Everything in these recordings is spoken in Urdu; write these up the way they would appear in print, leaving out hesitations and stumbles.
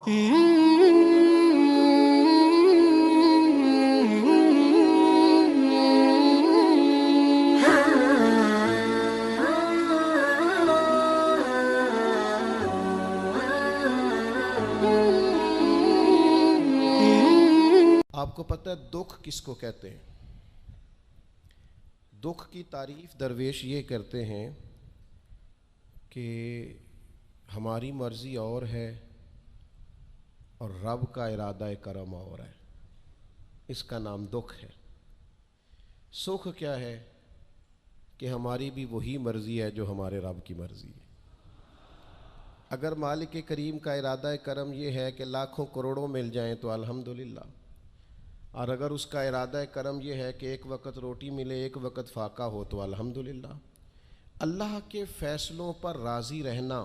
آپ کو پتہ ہے دکھ کس کو کہتے ہیں؟ دکھ کی تعریف درویش یہ کرتے ہیں کہ ہماری مرضی اور ہے اور رب کا ارادہ کرم اور ہے، اس کا نام دکھ ہے۔ سکھ کیا ہے کہ ہماری بھی وہی مرضی ہے جو ہمارے رب کی مرضی ہے۔ اگر مالک کریم کا ارادہ کرم یہ ہے کہ لاکھوں کروڑوں مل جائیں تو الحمدللہ، اور اگر اس کا ارادہ کرم یہ ہے کہ ایک وقت روٹی ملے ایک وقت فاقہ ہو تو الحمدللہ۔ اللہ کے فیصلوں پر راضی رہنا۔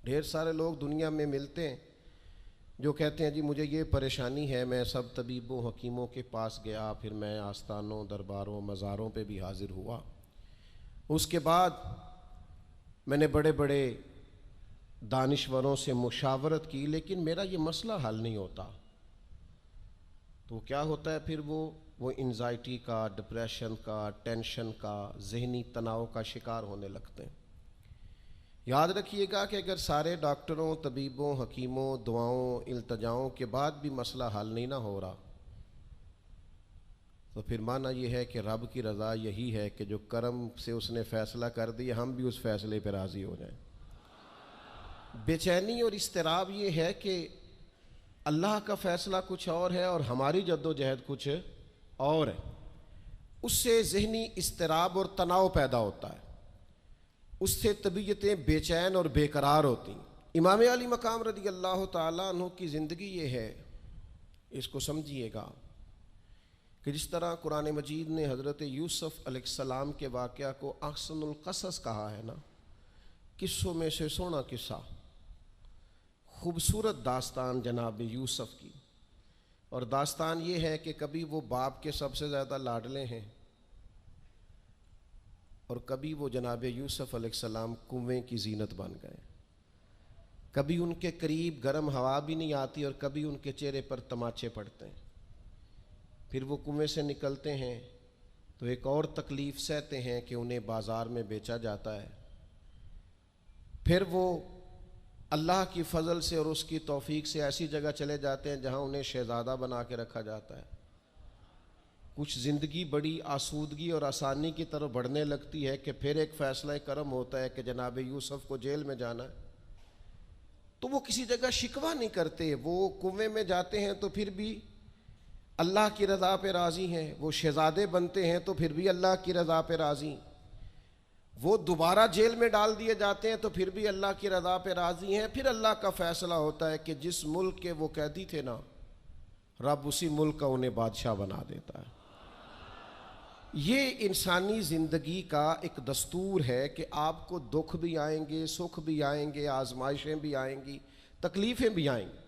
ڈھیر سارے لوگ دنیا میں ملتے ہیں جو کہتے ہیں جی مجھے یہ پریشانی ہے، میں سب طبیبوں حکیموں کے پاس گیا، پھر میں آستانوں درباروں مزاروں پہ بھی حاضر ہوا، اس کے بعد میں نے بڑے بڑے دانشوروں سے مشاورت کی، لیکن میرا یہ مسئلہ حل نہیں ہوتا۔ تو کیا ہوتا ہے پھر وہ انزائٹی کا، ڈپریشن کا، ٹینشن کا، ذہنی تناؤ کا شکار ہونے لگتے ہیں۔ یاد رکھیے گا کہ اگر سارے ڈاکٹروں، طبیبوں، حکیموں، دعاؤں، التجاؤں کے بعد بھی مسئلہ حل نہیں نہ ہو رہا، تو پھر معنی یہ ہے کہ رب کی رضا یہی ہے کہ جو کرم سے اس نے فیصلہ کر دیا ہم بھی اس فیصلے پہ راضی ہو جائیں۔ بے چینی اور اضطراب یہ ہے کہ اللہ کا فیصلہ کچھ اور ہے اور ہماری جد و جہد کچھ اور ہے، اس سے ذہنی اضطراب اور تناؤ پیدا ہوتا ہے، اس سے طبیعتیں بے چین اور بے قرار ہوتی ہیں۔ امام علی مقام رضی اللہ تعالیٰ عنہ کی زندگی یہ ہے، اس کو سمجھیے گا کہ جس طرح قرآن مجید نے حضرت یوسف علیہ السلام کے واقعہ کو احسن القصص کہا ہے نا، قصوں میں سے سونا قصہ، خوبصورت داستان جناب یوسف کی، اور داستان یہ ہے کہ کبھی وہ باپ کے سب سے زیادہ لاڈلے ہیں اور کبھی وہ جناب یوسف علیہ السلام کنویں کی زینت بن گئے، کبھی ان کے قریب گرم ہوا بھی نہیں آتی اور کبھی ان کے چہرے پر تماچے پڑتے ہیں۔ پھر وہ کنویں سے نکلتے ہیں تو ایک اور تکلیف سہتے ہیں کہ انہیں بازار میں بیچا جاتا ہے، پھر وہ اللہ کی فضل سے اور اس کی توفیق سے ایسی جگہ چلے جاتے ہیں جہاں انہیں شہزادہ بنا کے رکھا جاتا ہے۔ کچھ زندگی بڑی آسودگی اور آسانی کی طرف بڑھنے لگتی ہے کہ پھر ایک فیصلہ کرم ہوتا ہے کہ جناب یوسف کو جیل میں جانا ہے، تو وہ کسی جگہ شکوہ نہیں کرتے، وہ کنویں میں جاتے ہیں تو پھر بھی اللہ کی رضا پہ راضی ہیں، وہ شہزادے بنتے ہیں تو پھر بھی اللہ کی رضا پہ راضی، وہ دوبارہ جیل میں ڈال دیے جاتے ہیں تو پھر بھی اللہ کی رضا پہ راضی ہیں۔ پھر اللہ کا فیصلہ ہوتا ہے کہ جس ملک کے وہ قیدی تھے نا، رب اسی ملک کا انہیں بادشاہ بنا دیتا ہے۔ یہ انسانی زندگی کا ایک دستور ہے کہ آپ کو دکھ بھی آئیں گے، سکھ بھی آئیں گے، آزمائشیں بھی آئیں گی، تکلیفیں بھی آئیں گی،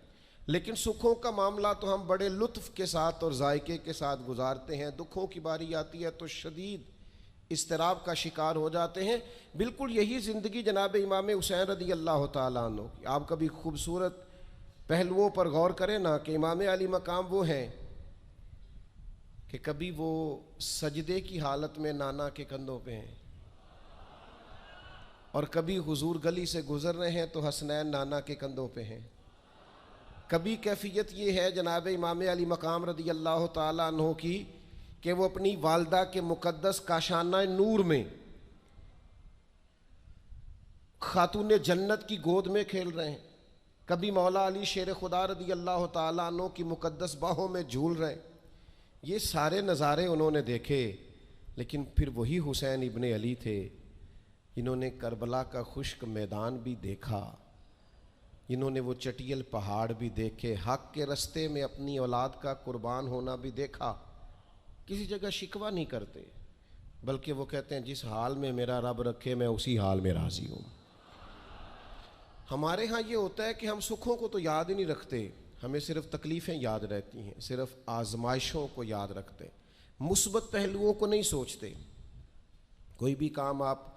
لیکن سکھوں کا معاملہ تو ہم بڑے لطف کے ساتھ اور ذائقے کے ساتھ گزارتے ہیں، دکھوں کی باری آتی ہے تو شدید اضطراب کا شکار ہو جاتے ہیں۔ بالکل یہی زندگی جناب امام حسین رضی اللہ تعالیٰ عنہ کی۔ آپ کبھی خوبصورت پہلوؤں پر غور کریں نا کہ امام علی مقام وہ ہیں کہ کبھی وہ سجدے کی حالت میں نانا کے کندھوں پہ ہیں، اور کبھی حضور گلی سے گزر رہے ہیں تو حسنین نانا کے کندھوں پہ ہیں۔ کبھی کیفیت یہ ہے جناب امام علی مقام رضی اللہ تعالیٰ عنہ کی کہ وہ اپنی والدہ کے مقدس کاشانہ نور میں خاتون جنت کی گود میں کھیل رہے ہیں، کبھی مولا علی شیر خدا رضی اللہ تعالیٰ عنہ کی مقدس باہوں میں جھول رہے ہیں۔ یہ سارے نظارے انہوں نے دیکھے، لیکن پھر وہی حسین ابن علی تھے جنہوں نے کربلا کا خشک میدان بھی دیکھا، جنہوں نے وہ چٹیل پہاڑ بھی دیکھے، حق کے رستے میں اپنی اولاد کا قربان ہونا بھی دیکھا۔ کسی جگہ شکوہ نہیں کرتے، بلکہ وہ کہتے ہیں جس حال میں میرا رب رکھے میں اسی حال میں راضی ہوں۔ ہمارے ہاں یہ ہوتا ہے کہ ہم سکھوں کو تو یاد ہی نہیں رکھتے، ہمیں صرف تکلیفیں یاد رہتی ہیں، صرف آزمائشوں کو یاد رکھتے، مثبت پہلوؤں کو نہیں سوچتے۔ کوئی بھی کام آپ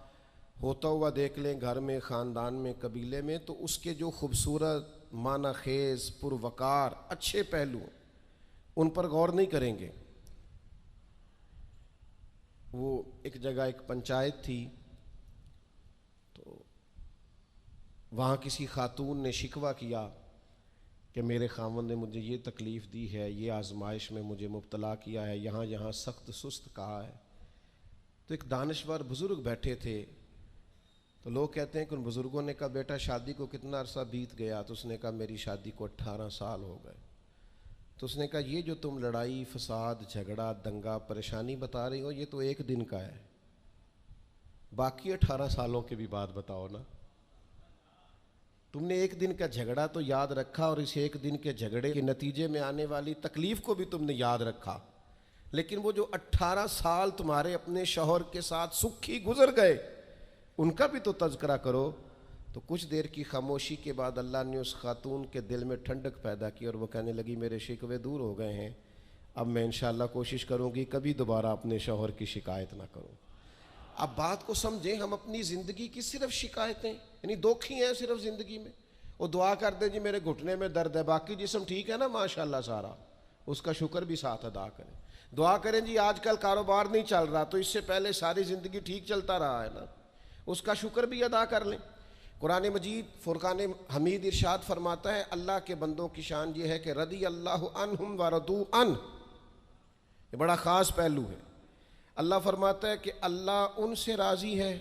ہوتا ہوا دیکھ لیں گھر میں، خاندان میں، قبیلے میں، تو اس کے جو خوبصورت معنی خیز، پروقار اچھے پہلو ان پر غور نہیں کریں گے۔ وہ ایک جگہ ایک پنچایت تھی، تو وہاں کسی خاتون نے شکوہ کیا کہ میرے خاوند نے مجھے یہ تکلیف دی ہے، یہ آزمائش میں مجھے مبتلا کیا ہے، یہاں یہاں سخت سست کہا ہے۔ تو ایک دانشور بزرگ بیٹھے تھے، تو لوگ کہتے ہیں کہ ان بزرگوں نے کہا بیٹا شادی کو کتنا عرصہ بیت گیا؟ تو اس نے کہا میری شادی کو 18 سال ہو گئے۔ تو اس نے کہا یہ جو تم لڑائی، فساد، جھگڑا، دنگا، پریشانی بتا رہی ہو یہ تو ایک دن کا ہے، باقی 18 سالوں کے بھی بات بتاؤ نا۔ تم نے ایک دن کا جھگڑا تو یاد رکھا، اور اس ایک دن کے جھگڑے کے نتیجے میں آنے والی تکلیف کو بھی تم نے یاد رکھا، لیکن وہ جو 18 سال تمہارے اپنے شوہر کے ساتھ سکھی گزر گئے ان کا بھی تو تذکرہ کرو۔ تو کچھ دیر کی خاموشی کے بعد اللہ نے اس خاتون کے دل میں ٹھنڈک پیدا کی، اور وہ کہنے لگی میرے شکوے دور ہو گئے ہیں، اب میں انشاءاللہ کوشش کروں گی کبھی دوبارہ اپنے شوہر کی شکایت نہ کروں۔ اب بات کو سمجھیں، ہم اپنی زندگی کی صرف شکایتیں، یعنی دکھ ہی ہیں صرف زندگی میں۔ وہ دعا کر دیں جی میرے گھٹنے میں درد ہے، باقی جسم ٹھیک ہے نا ماشاءاللہ سارا، اس کا شکر بھی ساتھ ادا کریں۔ دعا کریں جی آج کل کاروبار نہیں چل رہا، تو اس سے پہلے ساری زندگی ٹھیک چلتا رہا ہے نا، اس کا شکر بھی ادا کر لیں۔ قرآن مجید فرقان حمید ارشاد فرماتا ہے اللہ کے بندوں کی شان یہ ہے کہ رضی اللہ عنہم ورضوا عنہ، یہ بڑا خاص پہلو ہے۔ اللہ فرماتا ہے کہ اللہ ان سے راضی ہے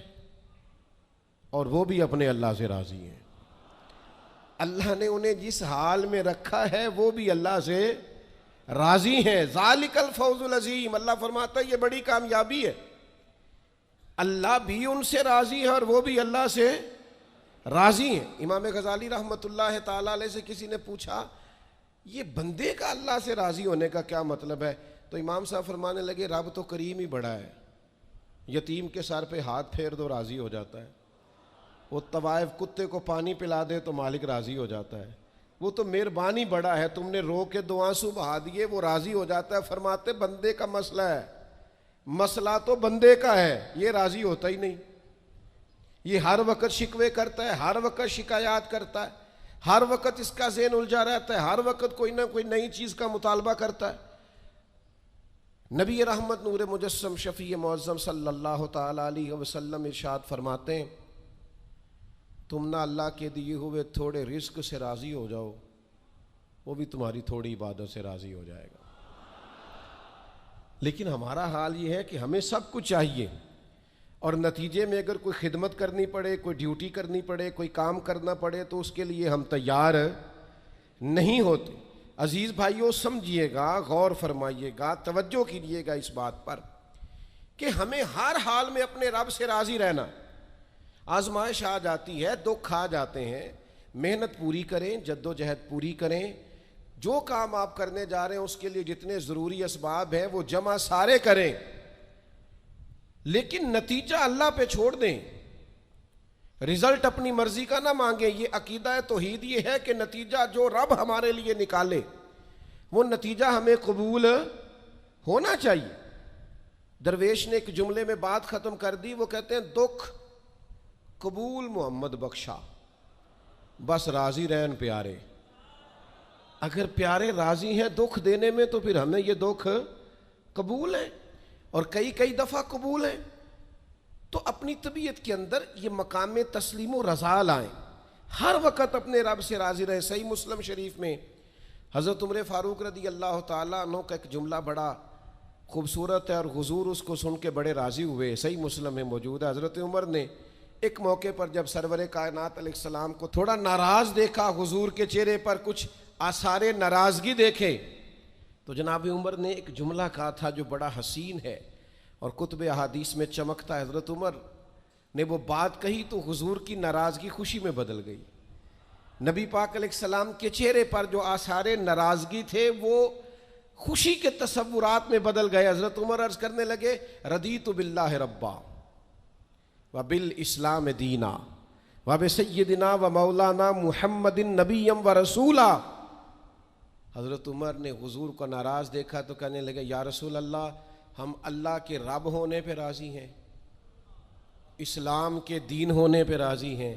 اور وہ بھی اپنے اللہ سے راضی ہیں۔ اللہ نے انہیں جس حال میں رکھا ہے وہ بھی اللہ سے راضی ہیں۔ ذالک الفوز العظیم، اللہ فرماتا ہے یہ بڑی کامیابی ہے، اللہ بھی ان سے راضی ہے اور وہ بھی اللہ سے راضی ہیں۔ امام غزالی رحمۃ اللہ تعالی علیہ سے کسی نے پوچھا یہ بندے کا اللہ سے راضی ہونے کا کیا مطلب ہے؟ تو امام صاحب فرمانے لگے رب تو کریم ہی بڑا ہے، یتیم کے سر پہ ہاتھ پھیر دو راضی ہو جاتا ہے، وہ طوائف کتے کو پانی پلا دے تو مالک راضی ہو جاتا ہے، وہ تو مہربانی بڑا ہے، تم نے رو کے 2 آنسو بہا دیے وہ راضی ہو جاتا ہے۔ فرماتے بندے کا مسئلہ ہے، مسئلہ تو بندے کا ہے، یہ راضی ہوتا ہی نہیں، یہ ہر وقت شکوے کرتا ہے، ہر وقت شکایات کرتا ہے، ہر وقت اس کا ذہن الجھا رہتا ہے، ہر وقت کوئی نہ کوئی نئی چیز کا مطالبہ کرتا ہے۔ نبی رحمت نور مجسم شفیع معظم صلی اللہ تعالی علیہ وسلم ارشاد فرماتے ہیں تم نہ اللہ کے دیے ہوئے تھوڑے رزق سے راضی ہو جاؤ، وہ بھی تمہاری تھوڑی عبادت سے راضی ہو جائے گا۔ لیکن ہمارا حال یہ ہے کہ ہمیں سب کچھ چاہیے، اور نتیجے میں اگر کوئی خدمت کرنی پڑے، کوئی ڈیوٹی کرنی پڑے، کوئی کام کرنا پڑے تو اس کے لیے ہم تیار نہیں ہوتے۔ عزیز بھائیو سمجھیے گا، غور فرمائیے گا، توجہ کیجیے گا اس بات پر کہ ہمیں ہر حال میں اپنے رب سے راضی رہنا۔ آزمائش آ جاتی ہے، دکھ آ جاتے ہیں، محنت پوری کریں، جد و جہد پوری کریں، جو کام آپ کرنے جا رہے ہیں اس کے لیے جتنے ضروری اسباب ہیں وہ جمع سارے کریں، لیکن نتیجہ اللہ پہ چھوڑ دیں، رزلٹ اپنی مرضی کا نہ مانگیں۔ یہ عقیدہ توحید یہ ہے کہ نتیجہ جو رب ہمارے لیے نکالے وہ نتیجہ ہمیں قبول ہونا چاہیے۔ درویش نے ایک جملے میں بات ختم کر دی، وہ کہتے ہیں دکھ قبول محمد بخشا، بس راضی رہن پیارے۔ اگر پیارے راضی ہیں دکھ دینے میں تو پھر ہمیں یہ دکھ قبول ہے، اور کئی دفعہ قبول ہے۔ تو اپنی طبیعت کے اندر یہ مقام تسلیم و رضا لائیں، ہر وقت اپنے رب سے راضی رہیں۔ صحیح مسلم شریف میں حضرت عمر فاروق رضی اللہ تعالیٰ عنہ کا ایک جملہ بڑا خوبصورت ہے، اور حضور اس کو سن کے بڑے راضی ہوئے، صحیح مسلم میں موجود ہے۔ حضرت عمر نے ایک موقع پر جب سرور کائنات علیہ السلام کو تھوڑا ناراض دیکھا، حضور کے چہرے پر کچھ آثار ناراضگی دیکھے، تو جناب عمر نے ایک جملہ کہا تھا جو بڑا حسین ہے اور کتب احادیث میں چمکتا ہے۔ حضرت عمر نے وہ بات کہی تو حضور کی ناراضگی خوشی میں بدل گئی، نبی پاک علیہ السلام کے چہرے پر جو آثار ناراضگی تھے وہ خوشی کے تصورات میں بدل گئے۔ حضرت عمر عرض کرنے لگے رضیت باللہ ربا وبالاسلام دینا وبسیدنا ومولانا محمد نبیم ورسولا۔ حضرت عمر نے حضور کو ناراض دیکھا تو کہنے لگے یا رسول اللہ، ہم اللہ کے رب ہونے پہ راضی ہیں، اسلام کے دین ہونے پہ راضی ہیں،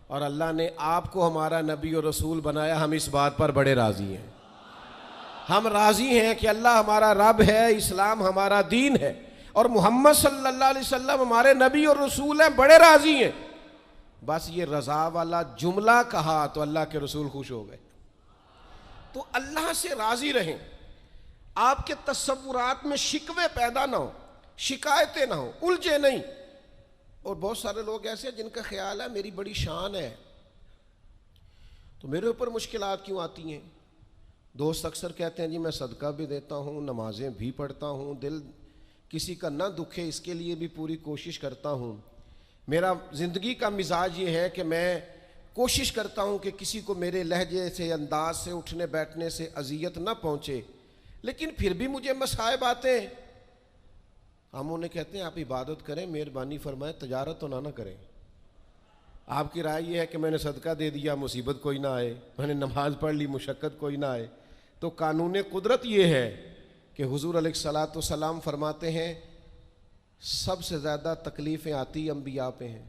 اور اللہ نے آپ کو ہمارا نبی اور رسول بنایا، ہم اس بات پر بڑے راضی ہیں۔ ہم راضی ہیں کہ اللہ ہمارا رب ہے، اسلام ہمارا دین ہے، اور محمد صلی اللہ علیہ وسلم ہمارے نبی اور رسول ہیں، بڑے راضی ہیں۔ بس یہ رضا والا جملہ کہا تو اللہ کے رسول خوش ہو گئے۔ تو اللہ سے راضی رہیں، آپ کے تصورات میں شکوے پیدا نہ ہو، شکایتیں نہ ہو، الجھے نہیں۔ اور بہت سارے لوگ ایسے ہیں جن کا خیال ہے میری بڑی شان ہے تو میرے اوپر مشکلات کیوں آتی ہیں۔ دوست اکثر کہتے ہیں جی میں صدقہ بھی دیتا ہوں، نمازیں بھی پڑھتا ہوں، دل کسی کا نہ دکھے اس کے لیے بھی پوری کوشش کرتا ہوں، میرا زندگی کا مزاج یہ ہے کہ میں کوشش کرتا ہوں کہ کسی کو میرے لہجے سے، انداز سے، اٹھنے بیٹھنے سے اذیت نہ پہنچے، لیکن پھر بھی مجھے مصائب آتے ہیں۔ ہم انہیں کہتے ہیں آپ عبادت کریں، مہربانی فرمائیں، تجارت تو نہ کریں۔ آپ کی رائے یہ ہے کہ میں نے صدقہ دے دیا مصیبت کوئی نہ آئے، میں نے نماز پڑھ لی مشقت کوئی نہ آئے۔ تو قانون قدرت یہ ہے کہ حضور علیہ الصلاۃ والسلام فرماتے ہیں سب سے زیادہ تکلیفیں آتی انبیاء پہ ہیں،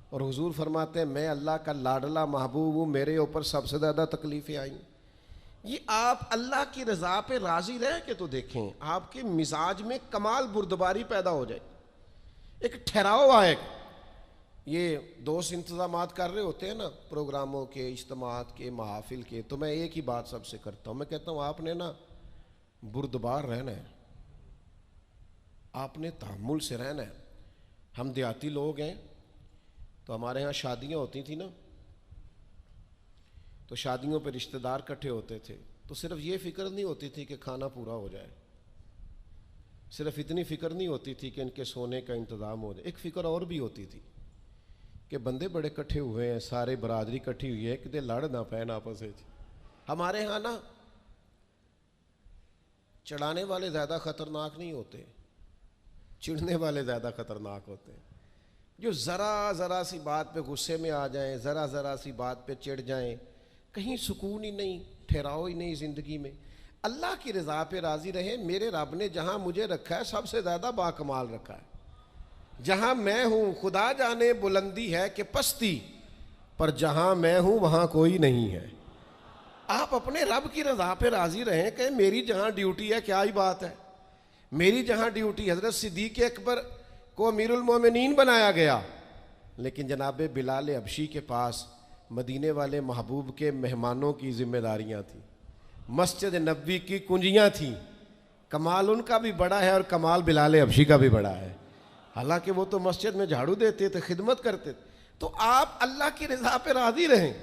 اور حضور فرماتے ہیں میں اللہ کا لاڈلا محبوب ہوں، میرے اوپر سب سے زیادہ تکلیفیں آئیں۔ یہ آپ اللہ کی رضا پہ راضی رہ کے تو دیکھیں، آپ کے مزاج میں کمال بردباری پیدا ہو جائے، ایک ٹھہراؤ آئے گا۔ یہ دوست انتظامات کر رہے ہوتے ہیں نا، پروگراموں کے، اجتماعات کے، محافل کے، تو میں ایک ہی بات سب سے کرتا ہوں، میں کہتا ہوں آپ نے نا بردبار رہنا ہے، آپ نے تحمل سے رہنا ہے۔ ہم دیہاتی لوگ ہیں تو ہمارے ہاں شادیاں ہوتی تھیں نا، تو شادیوں پہ رشتہ دار کٹھے ہوتے تھے، تو صرف یہ فکر نہیں ہوتی تھی کہ کھانا پورا ہو جائے، صرف اتنی فکر نہیں ہوتی تھی کہ ان کے سونے کا انتظام ہو جائے، ایک فکر اور بھی ہوتی تھی کہ بندے بڑے کٹھے ہوئے ہیں، سارے برادری کٹھی ہوئی ہے، کتے لڑ نہ پائیں آپس میں۔ ہمارے ہاں نا چڑھانے والے زیادہ خطرناک نہیں ہوتے، چڑھنے والے زیادہ خطرناک ہوتے ہیں، جو ذرا سی بات پہ غصے میں آ جائیں، ذرا سی بات پہ چڑھ جائیں، کہیں سکون ہی نہیں، ٹھہراؤ ہی نہیں زندگی میں۔ اللہ کی رضا پہ راضی رہیں، میرے رب نے جہاں مجھے رکھا ہے سب سے زیادہ باکمال رکھا ہے۔ جہاں میں ہوں خدا جانے بلندی ہے کہ پستی، پر جہاں میں ہوں وہاں کوئی نہیں ہے۔ آپ اپنے رب کی رضا پہ راضی رہیں کہ میری جہاں ڈیوٹی ہے، کیا ہی بات ہے، میری جہاں ڈیوٹی، حضرت صدیق اکبر کو امیر المومنین بنایا گیا، لیکن جناب بلال حبشی کے پاس مدینے والے محبوب کے مہمانوں کی ذمہ داریاں تھیں، مسجد نبوی کی کنجیاں تھیں۔ کمال ان کا بھی بڑا ہے اور کمال بلال حبشی کا بھی بڑا ہے، حالانکہ وہ تو مسجد میں جھاڑو دیتے تھے، خدمت کرتے تھے۔ تو آپ اللہ کی رضا پہ راضی رہیں،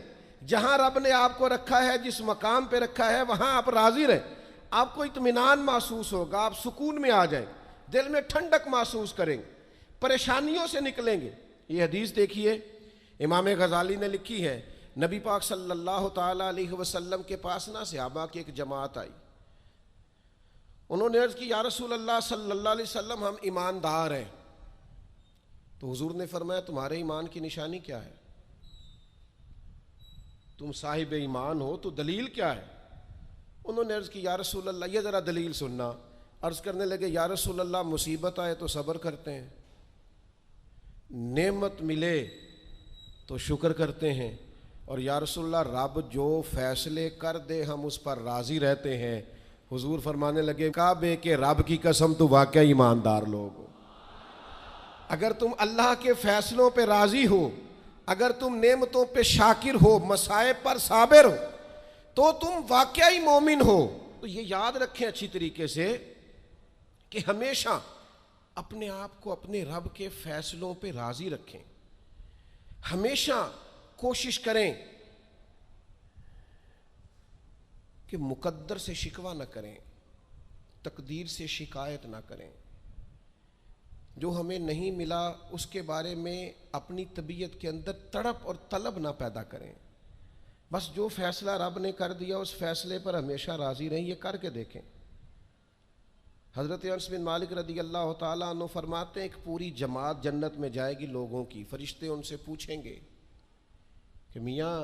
جہاں رب نے آپ کو رکھا ہے، جس مقام پہ رکھا ہے وہاں آپ راضی رہیں، آپ کو اطمینان محسوس ہوگا، آپ سکون میں آ جائیں، دل میں ٹھنڈک محسوس کریں گے، پریشانیوں سے نکلیں گے۔ یہ حدیث دیکھیے امام غزالی نے لکھی ہے، نبی پاک صلی اللہ تعالیٰ علیہ وسلم کے پاس نا صحابہ کی ایک جماعت آئی، انہوں نے عرض کی یا رسول اللہ صلی اللہ علیہ وسلم ہم ایماندار ہیں۔ تو حضور نے فرمایا تمہارے ایمان کی نشانی کیا ہے؟ تم صاحب ایمان ہو تو دلیل کیا ہے؟ انہوں نے عرض کی یا رسول اللہ، یہ ذرا دلیل سننا۔ عرض کرنے لگے یا رسول اللہ مصیبت آئے تو صبر کرتے ہیں، نعمت ملے تو شکر کرتے ہیں، اور یا رسول اللہ رب جو فیصلے کر دے ہم اس پر راضی رہتے ہیں۔ حضور فرمانے لگے کعبے کے رب کی قسم تو واقعی ایماندار لوگ ہو، اگر تم اللہ کے فیصلوں پہ راضی ہو، اگر تم نعمتوں پہ شاکر ہو، مصائب پر صابر ہو، تو تم واقعی مومن ہو۔ تو یہ یاد رکھیں اچھی طریقے سے کہ ہمیشہ اپنے آپ کو اپنے رب کے فیصلوں پہ راضی رکھیں، ہمیشہ کوشش کریں کہ مقدر سے شکوہ نہ کریں، تقدیر سے شکایت نہ کریں، جو ہمیں نہیں ملا اس کے بارے میں اپنی طبیعت کے اندر تڑپ اور طلب نہ پیدا کریں، بس جو فیصلہ رب نے کر دیا اس فیصلے پر ہمیشہ راضی رہیں۔ یہ کر کے دیکھیں۔ حضرت انس بن مالک رضی اللہ تعالیٰ عنہ فرماتے ہیں ایک پوری جماعت جنت میں جائے گی لوگوں کی، فرشتے ان سے پوچھیں گے کہ میاں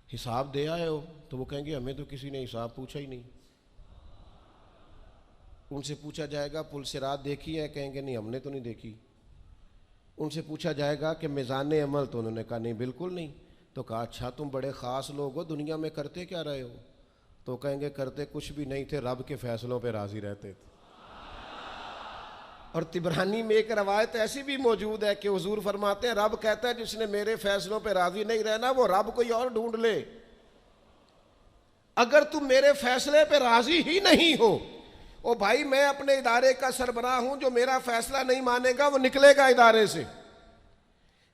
حساب دے آئے ہو؟ تو وہ کہیں گے ہمیں تو کسی نے حساب پوچھا ہی نہیں۔ ان سے پوچھا جائے گا پل صراط دیکھی ہے؟ کہیں گے نہیں ہم نے تو نہیں دیکھی۔ ان سے پوچھا جائے گا کہ میزان عمل، تو انہوں نے کہا نہیں بالکل نہیں. تو کہا اچھا تم بڑے خاص لوگ ہو، دنیا میں کرتے کیا رہے ہو؟ تو کہیں گے کرتے کچھ بھی نہیں تھے، رب کے فیصلوں پہ راضی رہتے تھے. اور طبرانی میں ایک روایت ایسی بھی موجود ہے کہ حضور فرماتے ہیں رب کہتا ہے جس نے میرے فیصلوں پہ راضی نہیں رہنا وہ رب کوئی اور ڈھونڈ لے. اگر تم میرے فیصلے پہ راضی ہی نہیں ہو، او بھائی میں اپنے ادارے کا سربراہ ہوں، جو میرا فیصلہ نہیں مانے گا وہ نکلے گا ادارے سے.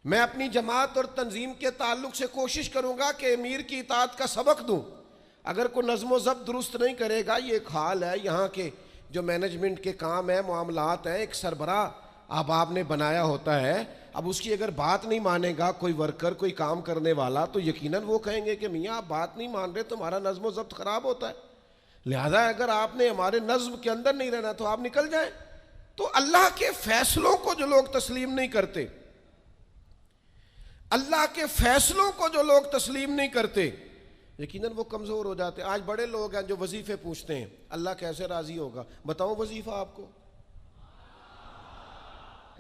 میں اپنی جماعت اور تنظیم کے تعلق سے کوشش کروں گا کہ امیر کی اطاعت کا سبق دوں. اگر کوئی نظم و ضبط درست نہیں کرے گا، یہ ایک حال ہے یہاں کے جو مینجمنٹ کے کام ہیں، معاملات ہیں، ایک سربراہ آپ نے بنایا ہوتا ہے، اب اس کی اگر بات نہیں مانے گا کوئی ورکر، کوئی کام کرنے والا، تو یقیناً وہ کہیں گے کہ میاں آپ بات نہیں مان رہے، تمہارا نظم و ضبط خراب ہوتا ہے، لہذا اگر آپ نے ہمارے نظم کے اندر نہیں رہنا تو آپ نکل جائیں. تو اللہ کے فیصلوں کو جو لوگ تسلیم نہیں کرتے، اللہ کے فیصلوں کو جو لوگ تسلیم نہیں کرتے، یقیناً وہ کمزور ہو جاتے. آج بڑے لوگ ہیں جو وظیفے پوچھتے ہیں اللہ کیسے راضی ہوگا. بتاؤں وظیفہ آپ کو؟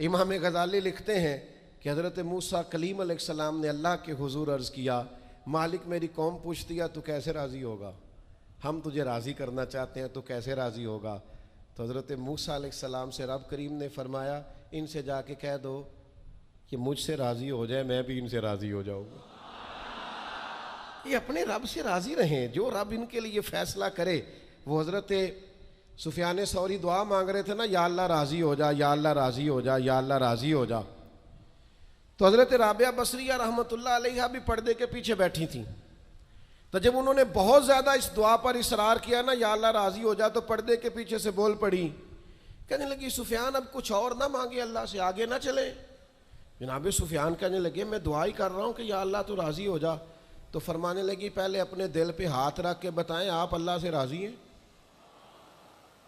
امام غزالی لکھتے ہیں کہ حضرت موسیٰ کلیم علیہ السلام نے اللہ کے حضور عرض کیا مالک میری قوم پوچھتی ہے تو کیسے راضی ہوگا، ہم تجھے راضی کرنا چاہتے ہیں تو کیسے راضی ہوگا. تو حضرت موسیٰ علیہ السلام سے رب کریم نے فرمایا ان سے جا کے کہہ دو کہ مجھ سے راضی ہو جائے، میں بھی ان سے راضی ہو جاؤں گا. یہ اپنے رب سے راضی رہیں، جو رب ان کے لیے فیصلہ کرے. وہ حضرت سفیان ثوری دعا مانگ رہے تھے نا، یا اللہ راضی ہو جا، یا اللہ راضی ہو جا، یا اللہ راضی ہو جا. تو حضرت رابعہ بصریہ رحمۃ اللہ علیہا بھی پردے کے پیچھے بیٹھی تھیں. تو جب انہوں نے بہت زیادہ اس دعا پر اصرار کیا نا، یا اللہ راضی ہو جا، تو پردے کے پیچھے سے بول پڑی، کہنے لگی سفیان اب کچھ اور نہ مانگے اللہ سے، آگے نہ چلے. جناب سفیان کہنے لگے میں دعا ہی کر رہا ہوں کہ یا اللہ تو راضی ہو جا. تو فرمانے لگی پہلے اپنے دل پہ ہاتھ رکھ کے بتائیں آپ اللہ سے راضی ہیں؟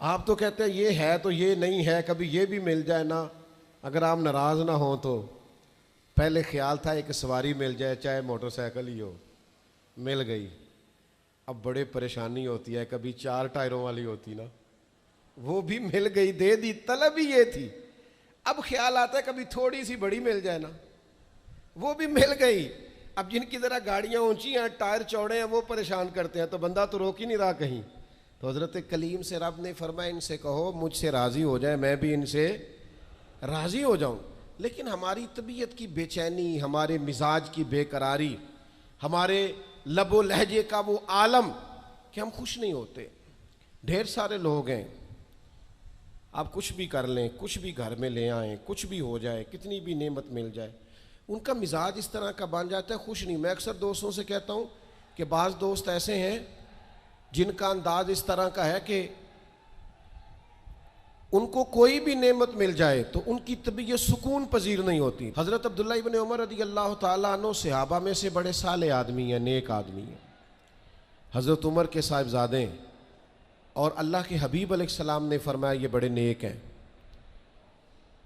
آپ تو کہتے ہیں یہ ہے تو یہ نہیں ہے، کبھی یہ بھی مل جائے نا. اگر آپ ناراض نہ ہوں تو پہلے خیال تھا ایک سواری مل جائے چاہے موٹر سائیکل ہی ہو، مل گئی. اب بڑے پریشانی ہوتی ہے، کبھی 4 ٹائروں والی ہوتی نا، وہ بھی مل گئی، دے دی، طلب ہی یہ تھی. اب خیال آتا ہے کبھی تھوڑی سی بڑی مل جائے نا، وہ بھی مل گئی. اب جن کی ذرا گاڑیاں اونچی ہیں، ٹائر چوڑے ہیں، وہ پریشان کرتے ہیں، تو بندہ تو روک ہی نہیں رہا کہیں. تو حضرت کلیم سے رب نے فرمایا ان سے کہو مجھ سے راضی ہو جائے، میں بھی ان سے راضی ہو جاؤں. لیکن ہماری طبیعت کی بے چینی، ہمارے مزاج کی بے قراری، ہمارے لب و لہجے کا وہ عالم کہ ہم خوش نہیں ہوتے. ڈھیر سارے لوگ ہیں، آپ کچھ بھی کر لیں، کچھ بھی گھر میں لے آئیں، کچھ بھی ہو جائے، کتنی بھی نعمت مل جائے، ان کا مزاج اس طرح کا بن جاتا ہے خوش نہیں. میں اکثر دوستوں سے کہتا ہوں کہ بعض دوست ایسے ہیں جن کا انداز اس طرح کا ہے کہ ان کو کوئی بھی نعمت مل جائے تو ان کی طبیعت سکون پذیر نہیں ہوتی. حضرت عبداللہ ابن عمر رضی اللہ تعالیٰ عنہ صحابہ میں سے بڑے صالح آدمی ہیں، نیک آدمی ہیں. حضرت عمر کے صاحبزادے ہیں اور اللہ کے حبیب علیہ السلام نے فرمایا یہ بڑے نیک ہیں.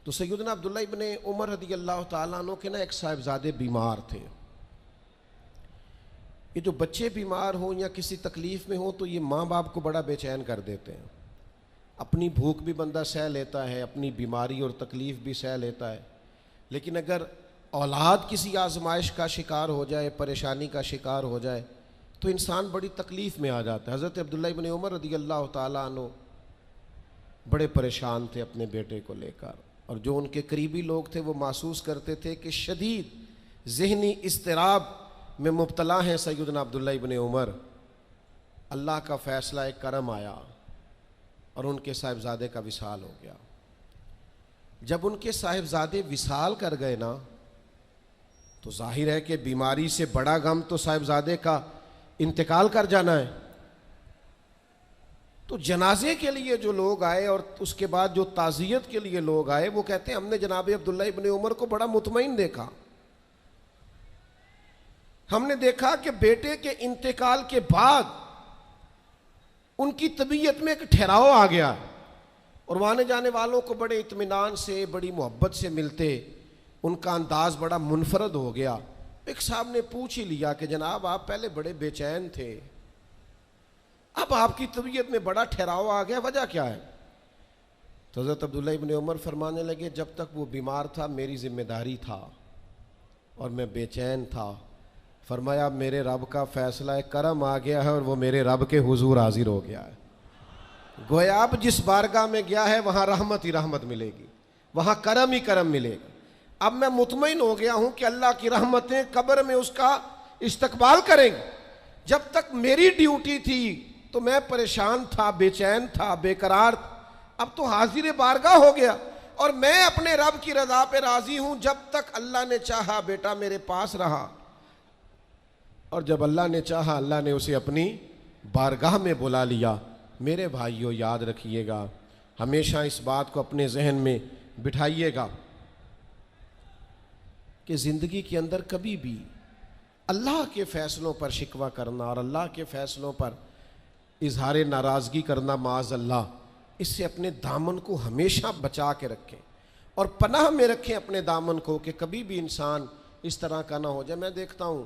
تو سیدنا عبداللہ ابن عمر رضی اللہ تعالیٰ عنہ کے نا ایک صاحبزادے بیمار تھے. یہ جو بچے بیمار ہوں یا کسی تکلیف میں ہوں تو یہ ماں باپ کو بڑا بے چین کر دیتے ہیں. اپنی بھوک بھی بندہ سہ لیتا ہے، اپنی بیماری اور تکلیف بھی سہ لیتا ہے، لیکن اگر اولاد کسی آزمائش کا شکار ہو جائے، پریشانی کا شکار ہو جائے تو انسان بڑی تکلیف میں آ جاتا ہے. حضرت عبداللہ ابن عمر رضی اللہ تعالیٰ عنہ بڑے پریشان تھے اپنے بیٹے کو لے کر، اور جو ان کے قریبی لوگ تھے وہ محسوس کرتے تھے کہ شدید ذہنی اضطراب میں مبتلا ہیں سیدنا عبداللہ ابن عمر. اللہ کا فیصلہ ایک کرم آیا اور ان کے صاحبزادے کا وصال ہو گیا. جب ان کے صاحبزادے وصال کر گئے نا تو ظاہر ہے کہ بیماری سے بڑا غم تو صاحبزادے کا انتقال کر جانا ہے. تو جنازے کے لیے جو لوگ آئے اور اس کے بعد جو تعزیت کے لیے لوگ آئے وہ کہتے ہیں ہم نے جناب عبداللہ ابن عمر کو بڑا مطمئن دیکھا. ہم نے دیکھا کہ بیٹے کے انتقال کے بعد ان کی طبیعت میں ایک ٹھہراؤ آ گیا اور وہاں آنے جانے والوں کو بڑے اطمینان سے، بڑی محبت سے ملتے، ان کا انداز بڑا منفرد ہو گیا. ایک صاحب نے پوچھ ہی لیا کہ جناب آپ پہلے بڑے بے چین تھے، اب آپ کی طبیعت میں بڑا ٹھہراؤ آ گیا، وجہ کیا ہے؟ تو حضرت عبداللہ ابن عمر فرمانے لگے جب تک وہ بیمار تھا میری ذمہ داری تھا اور میں بے چین تھا. فرمایا میرے رب کا فیصلہ ہے، کرم آ گیا ہے اور وہ میرے رب کے حضور حاضر ہو گیا ہے. گویا اب جس بارگاہ میں گیا ہے وہاں رحمت ہی رحمت ملے گی، وہاں کرم ہی کرم ملے گا. اب میں مطمئن ہو گیا ہوں کہ اللہ کی رحمتیں قبر میں اس کا استقبال کریں گے. جب تک میری ڈیوٹی تھی تو میں پریشان تھا، بے چین تھا، بے قرار تھا. اب تو حاضر بارگاہ ہو گیا اور میں اپنے رب کی رضا پہ راضی ہوں. جب تک اللہ نے چاہا بیٹا میرے پاس رہا، اور جب اللہ نے چاہا اللہ نے اسے اپنی بارگاہ میں بلا لیا. میرے بھائیوں یاد رکھیے گا، ہمیشہ اس بات کو اپنے ذہن میں بٹھائیے گا کہ زندگی کے اندر کبھی بھی اللہ کے فیصلوں پر شکوہ کرنا اور اللہ کے فیصلوں پر اظہار ناراضگی کرنا معاذ اللہ، اس سے اپنے دامن کو ہمیشہ بچا کے رکھیں اور پناہ میں رکھیں اپنے دامن کو کہ کبھی بھی انسان اس طرح کا نہ ہو جائے. میں دیکھتا ہوں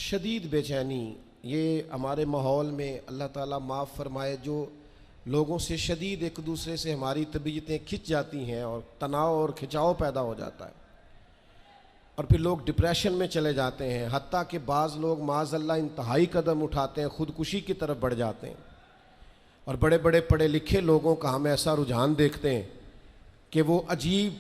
شدید بے چینی یہ ہمارے ماحول میں، اللہ تعالیٰ معاف فرمائے، جو لوگوں سے شدید ایک دوسرے سے ہماری طبیعتیں کھنچ جاتی ہیں اور تناؤ اور کھچاؤ پیدا ہو جاتا ہے اور پھر لوگ ڈپریشن میں چلے جاتے ہیں. حتیٰ کہ بعض لوگ معاذ اللہ انتہائی قدم اٹھاتے ہیں، خودکشی کی طرف بڑھ جاتے ہیں. اور بڑے بڑے پڑھے لکھے لوگوں کا ہم ایسا رجحان دیکھتے ہیں کہ وہ عجیب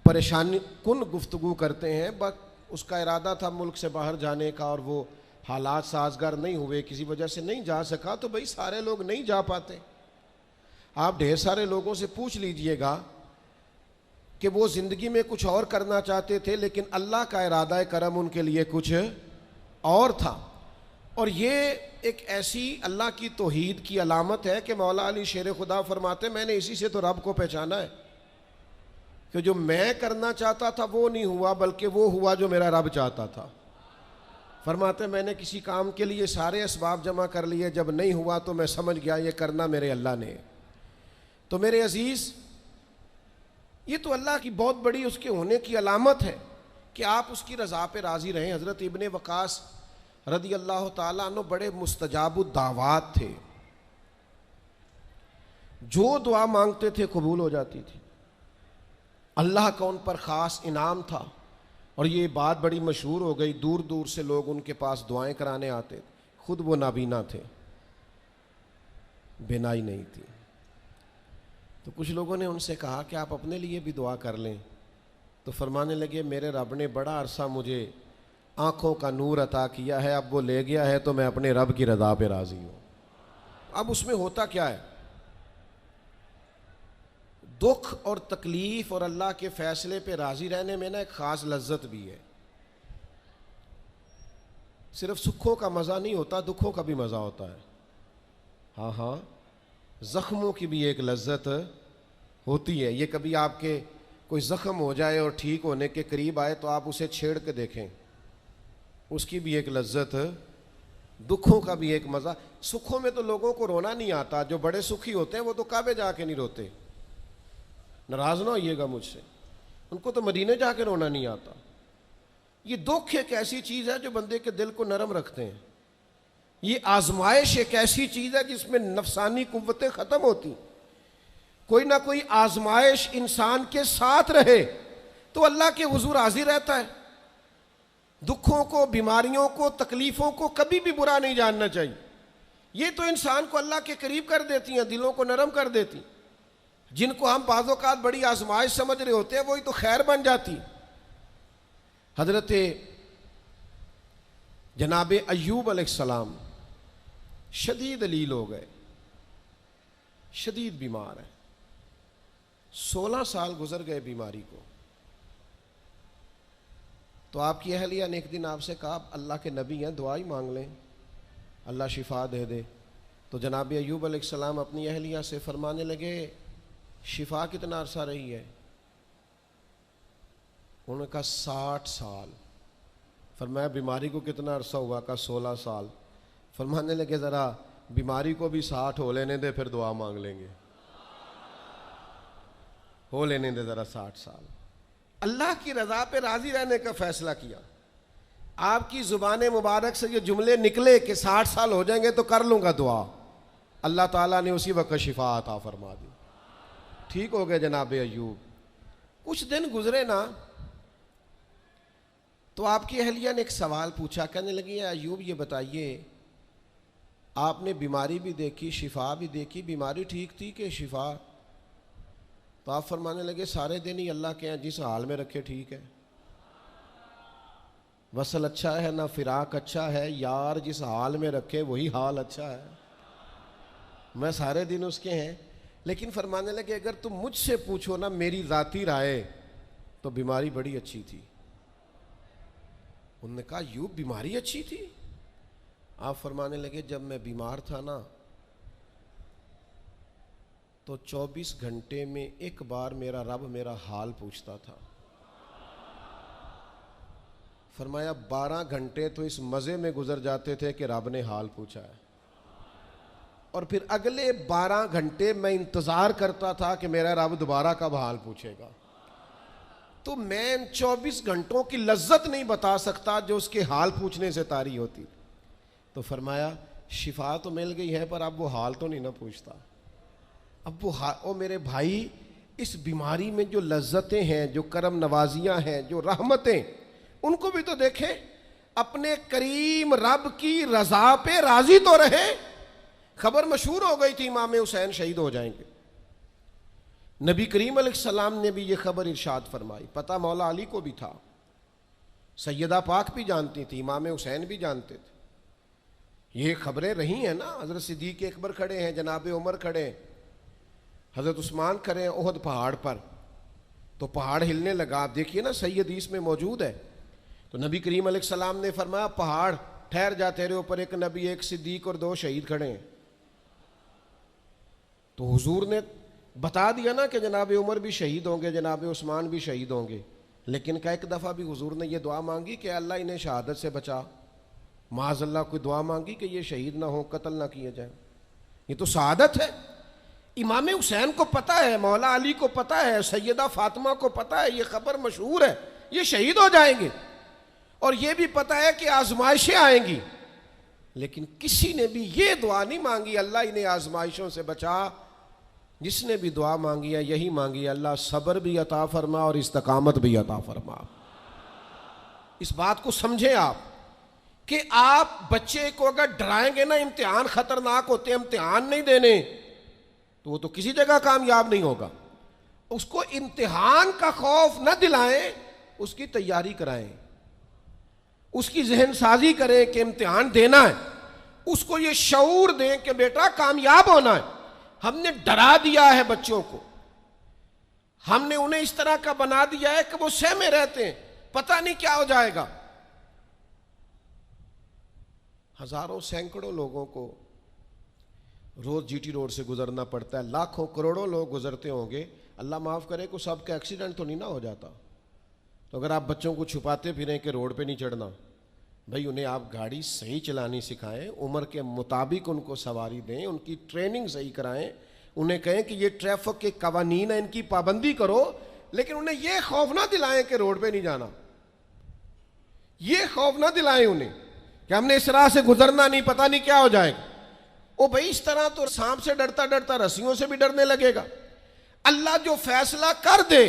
پریشانی کن گفتگو کرتے ہیں، بس اس کا ارادہ تھا ملک سے باہر جانے کا اور وہ حالات سازگار نہیں ہوئے، کسی وجہ سے نہیں جا سکا. تو بھئی سارے لوگ نہیں جا پاتے. آپ ڈھیر سارے لوگوں سے پوچھ لیجئے گا کہ وہ زندگی میں کچھ اور کرنا چاہتے تھے لیکن اللہ کا ارادہ کرم ان کے لیے کچھ اور تھا. اور یہ ایک ایسی اللہ کی توحید کی علامت ہے کہ مولا علی شیر خدا فرماتے میں نے اسی سے تو رب کو پہچانا ہے کہ جو میں کرنا چاہتا تھا وہ نہیں ہوا بلکہ وہ ہوا جو میرا رب چاہتا تھا. فرماتے میں نے کسی کام کے لیے سارے اسباب جمع کر لیے، جب نہیں ہوا تو میں سمجھ گیا یہ کرنا میرے اللہ نے. تو میرے عزیز یہ تو اللہ کی بہت بڑی اس کے ہونے کی علامت ہے کہ آپ اس کی رضا پہ راضی رہیں. حضرت ابن وقاص رضی اللہ تعالیٰ عنہ بڑے مستجاب الدعوات تھے، جو دعا مانگتے تھے قبول ہو جاتی تھی. اللہ کا ان پر خاص انعام تھا اور یہ بات بڑی مشہور ہو گئی، دور دور سے لوگ ان کے پاس دعائیں کرانے آتے تھے. خود وہ نابینا تھے، بینائی نہیں تھی. تو کچھ لوگوں نے ان سے کہا کہ آپ اپنے لیے بھی دعا کر لیں. تو فرمانے لگے میرے رب نے بڑا عرصہ مجھے آنکھوں کا نور عطا کیا ہے، اب وہ لے گیا ہے تو میں اپنے رب کی رضا پہ راضی ہوں. اب اس میں ہوتا کیا ہے؟ دکھ اور تکلیف اور اللہ کے فیصلے پہ راضی رہنے میں نا ایک خاص لذت بھی ہے. صرف سکھوں کا مزہ نہیں ہوتا، دکھوں کا بھی مزہ ہوتا ہے. ہاں ہاں، زخموں کی بھی ایک لذت ہوتی ہے. یہ کبھی آپ کے کوئی زخم ہو جائے اور ٹھیک ہونے کے قریب آئے تو آپ اسے چھیڑ کے دیکھیں، اس کی بھی ایک لذت. دکھوں کا بھی ایک مزہ. سکھوں میں تو لوگوں کو رونا نہیں آتا، جو بڑے سکھی ہوتے ہیں وہ تو کعبے جا کے نہیں روتے. ناراض نہ ہوئیے گا مجھ سے، ان کو تو مدینے جا کے رونا نہیں آتا. یہ دکھ ایک ایسی چیز ہے جو بندے کے دل کو نرم رکھتے ہیں. یہ آزمائش ایک ایسی چیز ہے جس میں نفسانی قوتیں ختم ہوتی. کوئی نہ کوئی آزمائش انسان کے ساتھ رہے تو اللہ کے حضور حاضر رہتا ہے. دکھوں کو، بیماریوں کو، تکلیفوں کو کبھی بھی برا نہیں جاننا چاہیے. یہ تو انسان کو اللہ کے قریب کر دیتی ہیں، دلوں کو نرم کر دیتی. جن کو ہم بعض اوقات بڑی آزمائش سمجھ رہے ہوتے ہیں وہی تو خیر بن جاتی. حضرت جناب ایوب علیہ السلام شدید علیل ہو گئے، شدید بیمار ہیں. 16 سال گزر گئے بیماری کو. تو آپ کی اہلیہ نے ایک دن آپ سے کہا اللہ کے نبی ہیں، دعا ہی مانگ لیں، اللہ شفا دے دے. تو جناب ایوب علیہ السلام اپنی اہلیہ سے فرمانے لگے شفا کتنا عرصہ رہی ہے؟ انہوں نے کہا 60 سال. فرمایا بیماری کو کتنا عرصہ ہوا؟ کہا 16 سال. فرمانے لگے ذرا بیماری کو بھی 60 ہو لینے دے پھر دعا مانگ لیں گے. ہو لینے دے ذرا 60 سال. اللہ کی رضا پہ راضی رہنے کا فیصلہ کیا. آپ کی زبان مبارک سے یہ جملے نکلے کہ 60 سال ہو جائیں گے تو کر لوں گا دعا. اللہ تعالیٰ نے اسی وقت شفا عطا فرما دی، ٹھیک ہو گئے جناب ایوب۔ کچھ دن گزرے نا تو آپ کی اہلیہ نے ایک سوال پوچھا، کہنے لگی ایوب یہ بتائیے آپ نے بیماری بھی دیکھی شفا بھی دیکھی، بیماری ٹھیک تھی کہ شفا؟ تو آپ فرمانے لگے سارے دن ہی اللہ کے ہیں، جس حال میں رکھے ٹھیک ہے، وصل اچھا ہے نہ فراق اچھا ہے، یار جس حال میں رکھے وہی حال اچھا ہے، میں سارے دن اس کے ہیں۔ لیکن فرمانے لگے اگر تم مجھ سے پوچھو نا میری ذاتی رائے تو بیماری بڑی اچھی تھی۔ انہوں نے کہا یوں بیماری اچھی تھی؟ آپ فرمانے لگے جب میں بیمار تھا نا تو 24 گھنٹے میں ایک بار میرا رب میرا حال پوچھتا تھا۔ فرمایا 12 گھنٹے تو اس مزے میں گزر جاتے تھے کہ رب نے حال پوچھا ہے، اور پھر اگلے 12 گھنٹے میں انتظار کرتا تھا کہ میرا رب دوبارہ کب حال پوچھے گا۔ تو میں ان 24 گھنٹوں کی لذت نہیں بتا سکتا جو اس کے حال پوچھنے سے طاری ہوتی۔ تو فرمایا شفا تو مل گئی ہے پر اب وہ حال تو نہیں نہ پوچھتا۔ اب وہ میرے بھائی اس بیماری میں جو لذتیں ہیں، جو کرم نوازیاں ہیں، جو رحمتیں، ان کو بھی تو دیکھیں، اپنے کریم رب کی رضا پہ راضی تو رہے۔ خبر مشہور ہو گئی تھی امام حسین شہید ہو جائیں گے، نبی کریم علیہ السلام نے بھی یہ خبر ارشاد فرمائی، پتہ مولا علی کو بھی تھا، سیدہ پاک بھی جانتی تھی، امام حسین بھی جانتے تھے، یہ خبریں رہی ہیں نا۔ حضرت صدیق اکبر کھڑے ہیں، جناب عمر کھڑے ہیں، حضرت عثمان کھڑے ہیں احد پہاڑ پر، تو پہاڑ ہلنے لگا، آپ دیکھیے نا صحیح حدیث میں موجود ہے۔ تو نبی کریم علیہ السلام نے فرمایا پہاڑ ٹھہر جا، تیرے اوپر ایک نبی ایک صدیق اور 2 شہید کھڑے ہیں۔ تو حضور نے بتا دیا نا کہ جناب عمر بھی شہید ہوں گے، جناب عثمان بھی شہید ہوں گے، لیکن کہ ایک دفعہ بھی حضور نے یہ دعا مانگی کہ اللہ انہیں شہادت سے بچا؟ معاذ اللہ کوئی دعا مانگی کہ یہ شہید نہ ہو، قتل نہ کیے جائیں؟ یہ تو سعادت ہے۔ امام حسین کو پتہ ہے، مولا علی کو پتہ ہے، سیدہ فاطمہ کو پتہ ہے، یہ خبر مشہور ہے، یہ شہید ہو جائیں گے، اور یہ بھی پتہ ہے کہ آزمائشیں آئیں گی، لیکن کسی نے بھی یہ دعا نہیں مانگی اللہ انہیں آزمائشوں سے بچا۔ جس نے بھی دعا مانگی ہے یہی مانگی ہے، اللہ صبر بھی عطا فرما اور استقامت بھی عطا فرما۔ اس بات کو سمجھیں آپ کہ آپ بچے کو اگر ڈرائیں گے نا امتحان خطرناک ہوتے ہیں، امتحان نہیں دینے، تو وہ تو کسی جگہ کامیاب نہیں ہوگا۔ اس کو امتحان کا خوف نہ دلائیں، اس کی تیاری کرائیں، اس کی ذہن سازی کریں کہ امتحان دینا ہے، اس کو یہ شعور دیں کہ بیٹا کامیاب ہونا ہے۔ ہم نے ڈرا دیا ہے بچوں کو، ہم نے انہیں اس طرح کا بنا دیا ہے کہ وہ سہمے رہتے ہیں، پتہ نہیں کیا ہو جائے گا۔ ہزاروں سینکڑوں لوگوں کو روز جی ٹی روڈ سے گزرنا پڑتا ہے، لاکھوں کروڑوں لوگ گزرتے ہوں گے، اللہ معاف کرے کو سب کا ایکسیڈنٹ تو نہیں نہ ہو جاتا۔ تو اگر آپ بچوں کو چھپاتے پھریں کہ روڈ پہ نہیں چڑھنا، بھائی انہیں آپ گاڑی صحیح چلانی سکھائیں، عمر کے مطابق ان کو سواری دیں، ان کی ٹریننگ صحیح کرائیں، انہیں کہیں کہ یہ ٹریفک کے قوانین ہیں ان کی پابندی کرو، لیکن انہیں یہ خوف نہ دلائیں کہ روڈ پہ نہیں جانا، یہ خوف نہ دلائیں انہیں کہ ہم نے اس راہ سے گزرنا نہیں، پتہ نہیں کیا ہو جائے گا۔ او بھائی اس طرح تو سانپ سے ڈرتا ڈرتا رسیوں سے بھی ڈرنے لگے گا۔ اللہ جو فیصلہ کر دے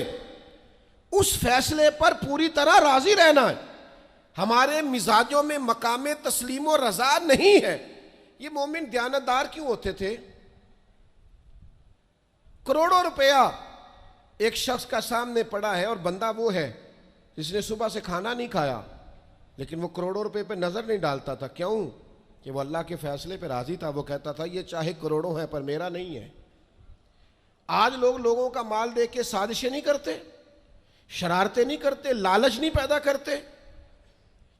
اس فیصلے پر پوری طرح راضی رہنا ہے۔ ہمارے مزاجوں میں مقام تسلیم و رضا نہیں ہے۔ یہ مومن دیانتدار کیوں ہوتے تھے؟ کروڑوں روپیہ ایک شخص کا سامنے پڑا ہے اور بندہ وہ ہے جس نے صبح سے کھانا نہیں کھایا، لیکن وہ کروڑوں روپے پہ نظر نہیں ڈالتا تھا۔ کیوں؟ کہ وہ اللہ کے فیصلے پہ راضی تھا۔ وہ کہتا تھا یہ چاہے کروڑوں ہیں پر میرا نہیں ہے۔ آج لوگ لوگوں کا مال دیکھ کے سازشیں نہیں کرتے، شرارتیں نہیں کرتے، لالچ نہیں پیدا کرتے،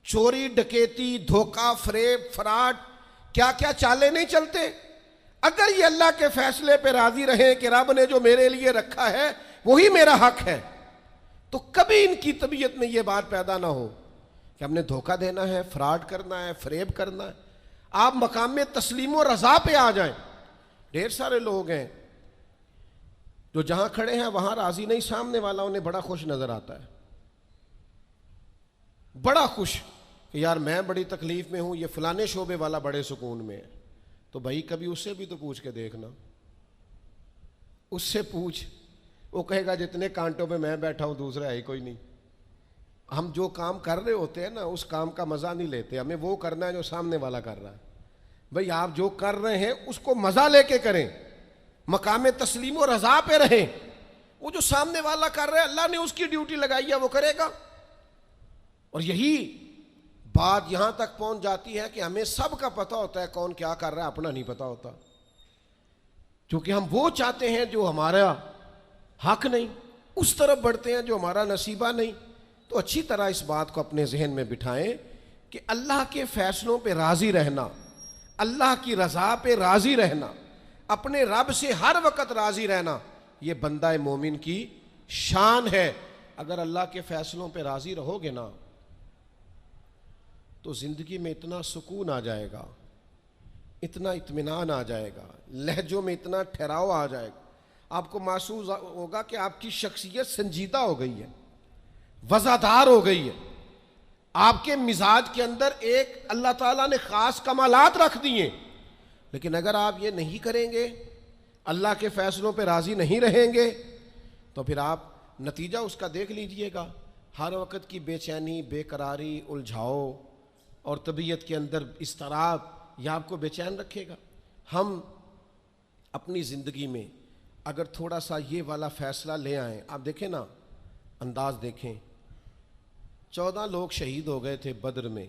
چوری ڈکیتی دھوکہ فریب فراڈ کیا کیا چالیں نہیں چلتے۔ اگر یہ اللہ کے فیصلے پہ راضی رہیں کہ رب نے جو میرے لیے رکھا ہے وہی میرا حق ہے، تو کبھی ان کی طبیعت میں یہ بات پیدا نہ ہو کہ ہم نے دھوکہ دینا ہے، فراڈ کرنا ہے، فریب کرنا ہے۔ آپ مقام میں تسلیم و رضا پہ آ جائیں۔ ڈھیر سارے لوگ ہیں جو جہاں کھڑے ہیں وہاں راضی نہیں، سامنے والا انہیں بڑا خوش نظر آتا ہے، بڑا خوش کہ یار میں بڑی تکلیف میں ہوں، یہ فلانے شعبے والا بڑے سکون میں ہے۔ تو بھائی کبھی اس سے بھی تو پوچھ کے دیکھنا، اس سے پوچھ، وہ کہے گا جتنے کانٹوں پہ میں بیٹھا ہوں دوسرا ہے ہی کوئی نہیں۔ ہم جو کام کر رہے ہوتے ہیں نا اس کام کا مزہ نہیں لیتے، ہمیں وہ کرنا ہے جو سامنے والا کر رہا ہے۔ بھئی آپ جو کر رہے ہیں اس کو مزہ لے کے کریں، مقام تسلیم و رضا پہ رہیں۔ وہ جو سامنے والا کر رہا ہے اللہ نے اس کی ڈیوٹی لگائی ہے، وہ کرے گا۔ اور یہی بات یہاں تک پہنچ جاتی ہے کہ ہمیں سب کا پتہ ہوتا ہے کون کیا کر رہا ہے، اپنا نہیں پتہ ہوتا، کیونکہ ہم وہ چاہتے ہیں جو ہمارا حق نہیں، اس طرف بڑھتے ہیں جو ہمارا نصیبہ نہیں۔ تو اچھی طرح اس بات کو اپنے ذہن میں بٹھائیں کہ اللہ کے فیصلوں پہ راضی رہنا، اللہ کی رضا پہ راضی رہنا، اپنے رب سے ہر وقت راضی رہنا، یہ بندہ مومن کی شان ہے۔ اگر اللہ کے فیصلوں پہ راضی رہو گے نا تو زندگی میں اتنا سکون آ جائے گا، اتنا اطمینان آ جائے گا، لہجوں میں اتنا ٹھہراؤ آ جائے گا، آپ کو محسوس ہوگا کہ آپ کی شخصیت سنجیدہ ہو گئی ہے، وزادار ہو گئی ہے، آپ کے مزاج کے اندر ایک اللہ تعالیٰ نے خاص کمالات رکھ دیے۔ لیکن اگر آپ یہ نہیں کریں گے، اللہ کے فیصلوں پہ راضی نہیں رہیں گے، تو پھر آپ نتیجہ اس کا دیکھ لیجئے گا، ہر وقت کی بے چینی، بے قراری، الجھاؤ اور طبیعت کے اندر اضطراب، یہ آپ کو بے چین رکھے گا۔ ہم اپنی زندگی میں اگر تھوڑا سا یہ والا فیصلہ لے آئیں، آپ دیکھیں نا، انداز دیکھیں، 14 لوگ شہید ہو گئے تھے بدر میں،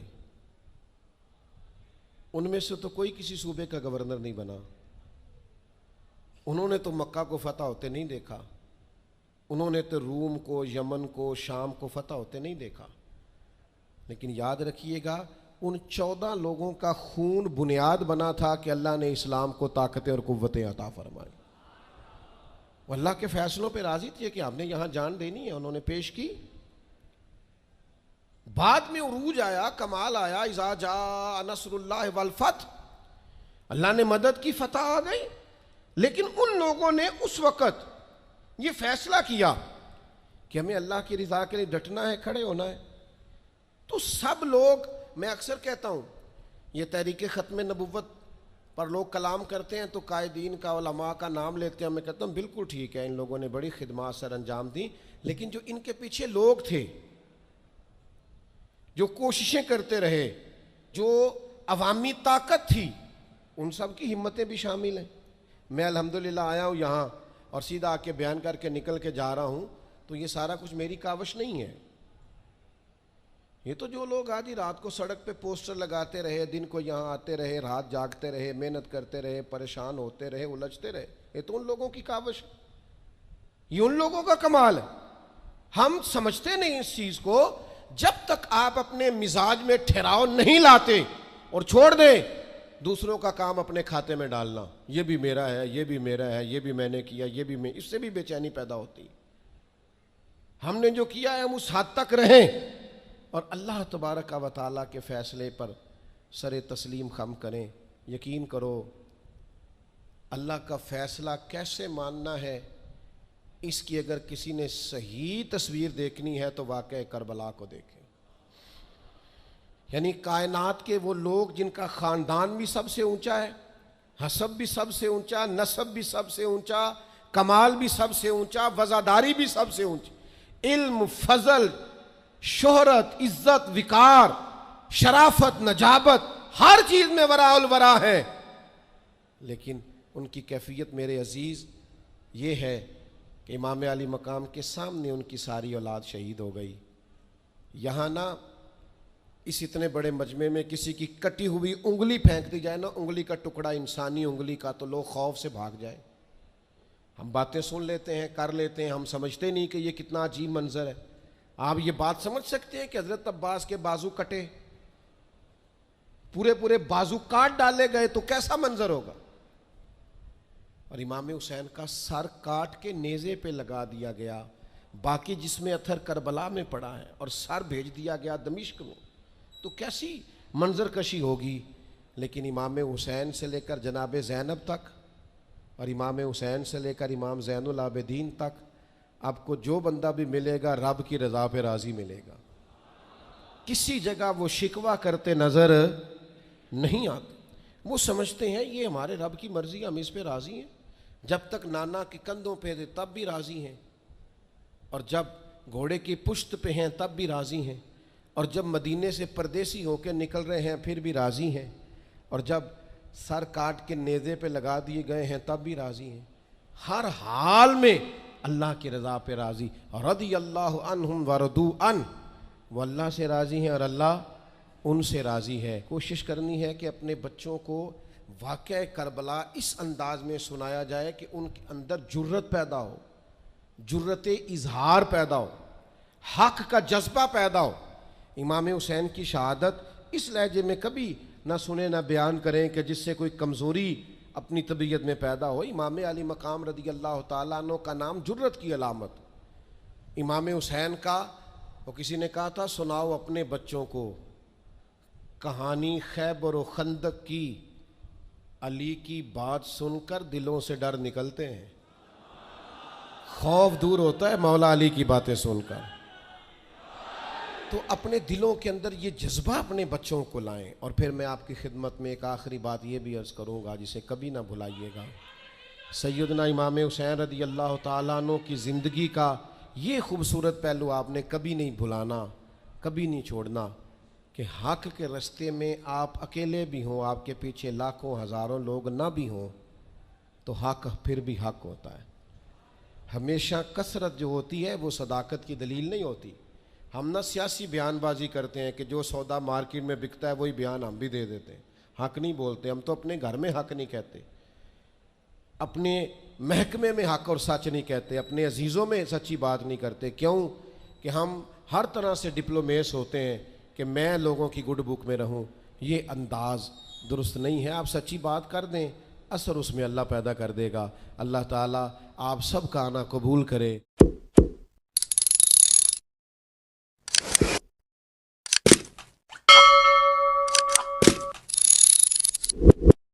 ان میں سے تو کوئی کسی صوبے کا گورنر نہیں بنا، انہوں نے تو مکہ کو فتح ہوتے نہیں دیکھا، انہوں نے تو روم کو، یمن کو، شام کو فتح ہوتے نہیں دیکھا۔ لیکن یاد رکھیے گا ان 14 لوگوں کا خون بنیاد بنا تھا کہ اللہ نے اسلام کو طاقتیں اور قوتیں عطا فرمائی۔ وہ اللہ کے فیصلوں پہ راضی تھے کہ آپ نے یہاں جان دینی ہے، انہوں نے پیش کی۔ بعد میں عروج آیا، کمال آیا، اذا جاء نصر اللہ والفتح، اللہ نے مدد کی، فتح آ گئی۔ لیکن ان لوگوں نے اس وقت یہ فیصلہ کیا کہ ہمیں اللہ کی رضا کے لیے ڈٹنا ہے، کھڑے ہونا ہے۔ تو سب لوگ، میں اکثر کہتا ہوں، یہ تحریک ختم نبوت پر لوگ کلام کرتے ہیں تو قائدین کا، علماء کا نام لیتے ہیں، میں کہتا ہوں بالکل ٹھیک ہے، ان لوگوں نے بڑی خدمات سر انجام دی، لیکن جو ان کے پیچھے لوگ تھے، جو کوششیں کرتے رہے، جو عوامی طاقت تھی، ان سب کی ہمتیں بھی شامل ہیں۔ میں الحمدللہ آیا ہوں یہاں اور سیدھا آ کے بیان کر کے نکل کے جا رہا ہوں، تو یہ سارا کچھ میری کاوش نہیں ہے۔ یہ تو جو لوگ آدھی رات کو سڑک پہ پوسٹر لگاتے رہے، دن کو یہاں آتے رہے، رات جاگتے رہے، محنت کرتے رہے، پریشان ہوتے رہے، الجھتے رہے، یہ تو ان لوگوں کی کاوش ہے، یہ ان لوگوں کا کمال ہے۔ ہم سمجھتے نہیں اس چیز کو۔ جب تک آپ اپنے مزاج میں ٹھہراؤ نہیں لاتے اور چھوڑ دیں دوسروں کا کام اپنے کھاتے میں ڈالنا، یہ بھی میرا ہے، یہ بھی میرا ہے، یہ بھی میں نے کیا، یہ بھی میں، اس سے بھی بے چینی پیدا ہوتی۔ ہم نے جو کیا ہے ہم اس حد تک رہیں اور اللہ تبارک و تعالیٰ کے فیصلے پر سر تسلیم خم کریں۔ یقین کرو اللہ کا فیصلہ کیسے ماننا ہے، اس کی اگر کسی نے صحیح تصویر دیکھنی ہے تو واقعہ کربلا کو دیکھیں۔ یعنی کائنات کے وہ لوگ جن کا خاندان بھی سب سے اونچا ہے، حسب بھی سب سے اونچا، نسب بھی سب سے اونچا، کمال بھی سب سے اونچا، وزاداری بھی سب سے اونچی، علم، فضل، شہرت، عزت، وقار، شرافت، نجابت، ہر چیز میں وراء الورا ہے، لیکن ان کی کیفیت میرے عزیز یہ ہے کہ امام علی مقام کے سامنے ان کی ساری اولاد شہید ہو گئی۔ یہاں نا اس اتنے بڑے مجمع میں کسی کی کٹی ہوئی انگلی پھینک دی جائے نا، انگلی کا ٹکڑا انسانی انگلی کا، تو لوگ خوف سے بھاگ جائے۔ ہم باتیں سن لیتے ہیں، کر لیتے ہیں، ہم سمجھتے نہیں کہ یہ کتنا عجیب منظر ہے۔ آپ یہ بات سمجھ سکتے ہیں کہ حضرت عباس کے بازو کٹے، پورے پورے بازو کاٹ ڈالے گئے تو کیسا منظر ہوگا؟ اور امام حسین کا سر کاٹ کے نیزے پہ لگا دیا گیا، باقی جس میں اتھر کربلا میں پڑا ہے، اور سر بھیج دیا گیا دمشق میں، تو کیسی منظر کشی ہوگی۔ لیکن امام حسین سے لے کر جناب زینب تک اور امام حسین سے لے کر امام زین العابدین تک آپ کو جو بندہ بھی ملے گا رب کی رضا پہ راضی ملے گا، کسی جگہ وہ شکوہ کرتے نظر نہیں آتے۔ وہ سمجھتے ہیں یہ ہمارے رب کی مرضی، ہم اس پہ راضی ہیں، جب تک نانا کے کندھوں پہ دے تب بھی راضی ہیں، اور جب گھوڑے کی پشت پہ ہیں تب بھی راضی ہیں، اور جب مدینے سے پردیسی ہو کے نکل رہے ہیں پھر بھی راضی ہیں، اور جب سر کاٹ کے نیزے پہ لگا دیے گئے ہیں تب بھی راضی ہیں۔ ہر حال میں اللہ کی رضا پہ راضی، رضی اللہ عنہم ورضوا عنہ، وہ اللہ سے راضی ہیں اور اللہ ان سے راضی ہے۔ کوشش کرنی ہے کہ اپنے بچوں کو واقعہ کربلا اس انداز میں سنایا جائے کہ ان کے اندر جرت پیدا ہو، جرت اظہار پیدا ہو، حق کا جذبہ پیدا ہو۔ امام حسین کی شہادت اس لہجے میں کبھی نہ سنیں نہ بیان کریں کہ جس سے کوئی کمزوری اپنی طبیعت میں پیدا ہو۔ امام علی مقام رضی اللہ تعالیٰ عنہ کا نام جرت کی علامت۔ امام حسین کا وہ کسی نے کہا تھا سناؤ اپنے بچوں کو کہانی خیبر و خندق کی، علی کی بات سن کر دلوں سے ڈر نکلتے ہیں، خوف دور ہوتا ہے مولا علی کی باتیں سن کر۔ تو اپنے دلوں کے اندر یہ جذبہ اپنے بچوں کو لائیں۔ اور پھر میں آپ کی خدمت میں ایک آخری بات یہ بھی عرض کروں گا جسے کبھی نہ بھلائیے گا۔ سیدنا امام حسین رضی اللہ تعالیٰ عنہ کی زندگی کا یہ خوبصورت پہلو آپ نے کبھی نہیں بھلانا، کبھی نہیں چھوڑنا کہ حق کے رستے میں آپ اکیلے بھی ہوں، آپ کے پیچھے لاکھوں ہزاروں لوگ نہ بھی ہوں، تو حق پھر بھی حق ہوتا ہے۔ ہمیشہ کثرت جو ہوتی ہے وہ صداقت کی دلیل نہیں ہوتی۔ ہم نہ سیاسی بیان بازی کرتے ہیں کہ جو سودا مارکیٹ میں بکتا ہے وہی بیان ہم بھی دے دیتے ہیں، حق نہیں بولتے۔ ہم تو اپنے گھر میں حق نہیں کہتے، اپنے محکمے میں حق اور سچ نہیں کہتے، اپنے عزیزوں میں سچی بات نہیں کرتے۔ کیوں کہ ہم ہر طرح سے ڈپلومیس ہوتے ہیں کہ میں لوگوں کی گڈ بک میں رہوں۔ یہ انداز درست نہیں ہے۔ آپ سچی بات کر دیں، اثر اس میں اللہ پیدا کر دے گا۔ اللہ تعالیٰ آپ سب کا آنا قبول کرے۔